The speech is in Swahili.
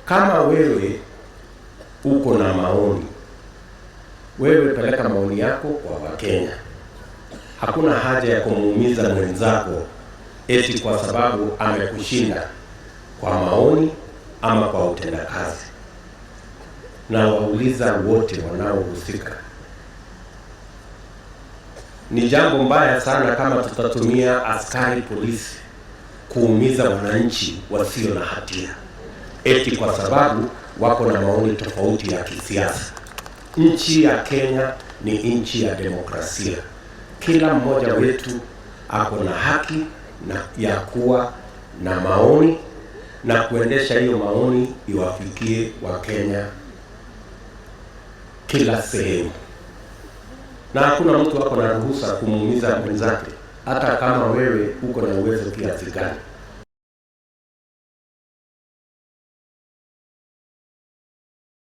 Kama wewe uko na maoni, wewe peleka maoni yako kwa Wakenya. Hakuna haja ya kumuumiza mwenzako eti kwa sababu amekushinda kwa maoni ama kwa utendakazi. Na wauliza wote wanaohusika, ni jambo mbaya sana kama tutatumia askari polisi kuumiza wananchi wasio na hatia eti kwa sababu wako na maoni tofauti ya kisiasa. Nchi ya Kenya ni nchi ya demokrasia. Kila mmoja wetu ako na haki ya kuwa na maoni na kuendesha hiyo maoni iwafikie Wakenya kila sehemu. Na hakuna mtu ako na ruhusa kumuumiza mwenzake hata kama wewe uko na uwezo kiasi gani.